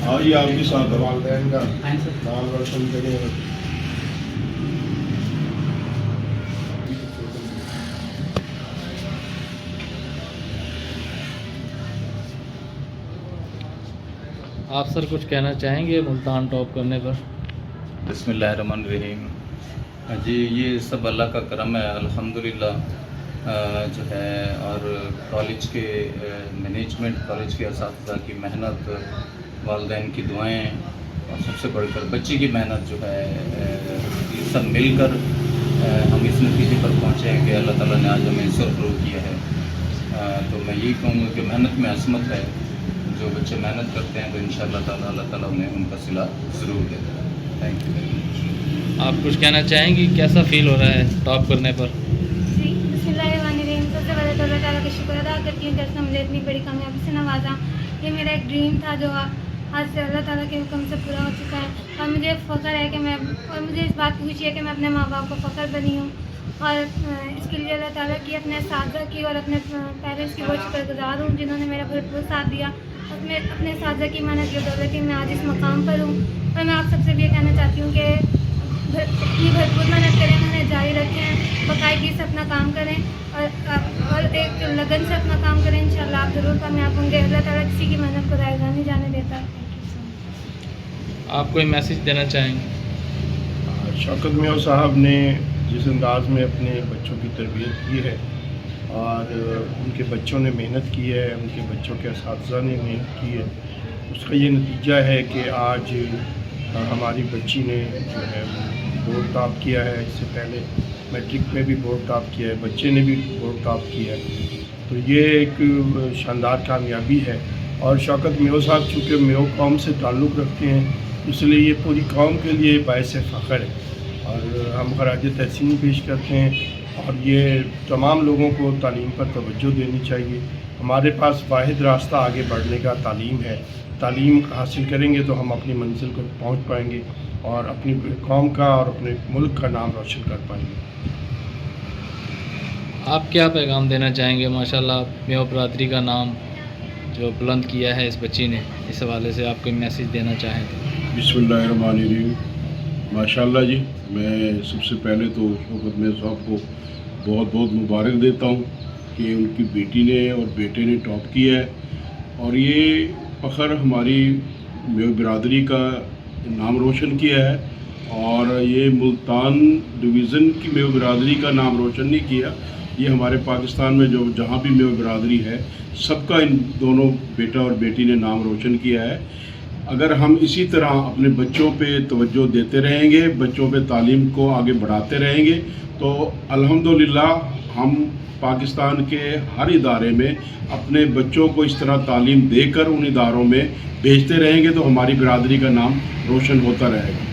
آئیے آپ کے ساتھ والدین کا نام روشن کریں. آپ سر کچھ کہنا چاہیں گے ملتان ٹاپ کرنے پر؟ بسم اللہ الرحمن الرحیم. جی یہ سب اللہ کا کرم ہے الحمدللہ. جو ہے اور کالج کے مینجمنٹ، کالج کے اساتذہ کی محنت، والدین کی دعائیں اور سب سے بڑھ کر بچے کی محنت جو ہے یہ سب مل کر ہم اس نتیجے پر پہنچے ہیں کہ اللہ تعالیٰ نے آج ہمیں سرفراز کیا ہے. تو میں یہی کہوں گا کہ محنت میں عصمت ہے. جو بچے محنت کرتے ہیں تو انشاءاللہ تعالیٰ اللہ تعالیٰ انہیں ان کا صلہ ضرور دیتا ہے. Thank you very much. آپ کچھ کہنا چاہیں گی؟ کیسا فیل ہو رہا ہے ٹاپ کرنے پر؟ جی بسم اللہ الرحمن الرحیم. سب سے پہلے تو اللہ تعالیٰ کا شکر ادا کرتی ہوں کہ اس نے مجھے اتنی بڑی کامیابی سے نوازا. یہ میرا ایک ڈریم تھا جو آج سے اللہ تعالیٰ کے حکم سے پورا ہو چکا ہے. اور مجھے فخر ہے کہ مجھے اس بات کی خوشی ہے کہ میں اپنے ماں باپ کو فخر بنی ہوں. اور اس کے لیے اللہ تعالیٰ کی، اپنے اساتذہ کی اور اپنے پیرنٹس کی بہت شکر گزار ہوں جنہوں نے میرا بھرپور ساتھ دیا. اپنے اساتذہ کی محنت کی بدولت میں آج اس مقام پر ہوں. اور میں آپ سب سے بھی یہ کہنا چاہتی ہوں کہ اتنی بھرپور محنت کریں، انہیں جاری رکھیں، باقاعدگی سے اپنا کام کریں اور ایک لگن سے اپنا کام کریں. انشاءاللہ آپ ضرور کامیاب ہوں گے. اللہ تعالیٰ کسی کی محنت کو ضائع نہیں جانے دیتا. آپ کوئی میسج دینا چاہیں گے؟ شوکت میاں صاحب نے جس انداز میں اپنے بچوں کی تربیت کی ہے اور ان کے بچوں نے محنت کی ہے، ان کے بچوں کے اساتذہ نے محنت کی ہے، اس کا یہ نتیجہ ہے کہ آج ہماری بچی نے جو ہے بورڈ ٹاپ کیا ہے. اس سے پہلے میٹرک میں بھی بورڈ ٹاپ کیا ہے، بچے نے بھی بورڈ ٹاپ کیا ہے. تو یہ ایک شاندار کامیابی ہے. اور شوکت میاں صاحب چونکہ میو قوم سے تعلق رکھتے ہیں اس لیے یہ پوری قوم کے لیے باعث فخر ہے اور ہم خراج تحسین پیش کرتے ہیں. اور یہ تمام لوگوں کو تعلیم پر توجہ دینی چاہیے. ہمارے پاس واحد راستہ آگے بڑھنے کا تعلیم ہے. تعلیم حاصل کریں گے تو ہم اپنی منزل کو پہنچ پائیں گے اور اپنی قوم کا اور اپنے ملک کا نام روشن کر پائیں گے. آپ کیا پیغام دینا چاہیں گے؟ ماشاءاللہ میو برادری کا نام جو بلند کیا ہے اس بچی نے، اس حوالے سے آپ کوئی میسیج دینا چاہیں تو؟ بسم اللہ الرحمن الرحیم. ماشاءاللہ جی، میں سب سے پہلے تو شوکت میاں صاحب کو بہت بہت مبارک دیتا ہوں کہ ان کی بیٹی نے اور بیٹے نے ٹاپ کیا ہے. اور یہ فخر ہماری میو برادری کا نام روشن کیا ہے اور یہ ملتان ڈویژن کی میو برادری کا نام روشن نہیں کیا. یہ ہمارے پاکستان میں جو جہاں بھی میو برادری ہے سب کا ان دونوں بیٹا اور بیٹی نے نام روشن کیا ہے. اگر ہم اسی طرح اپنے بچوں پہ توجہ دیتے رہیں گے، بچوں پہ تعلیم کو آگے بڑھاتے رہیں گے تو الحمدللہ ہم پاکستان کے ہر ادارے میں اپنے بچوں کو اس طرح تعلیم دے کر ان اداروں میں بھیجتے رہیں گے تو ہماری برادری کا نام روشن ہوتا رہے گا.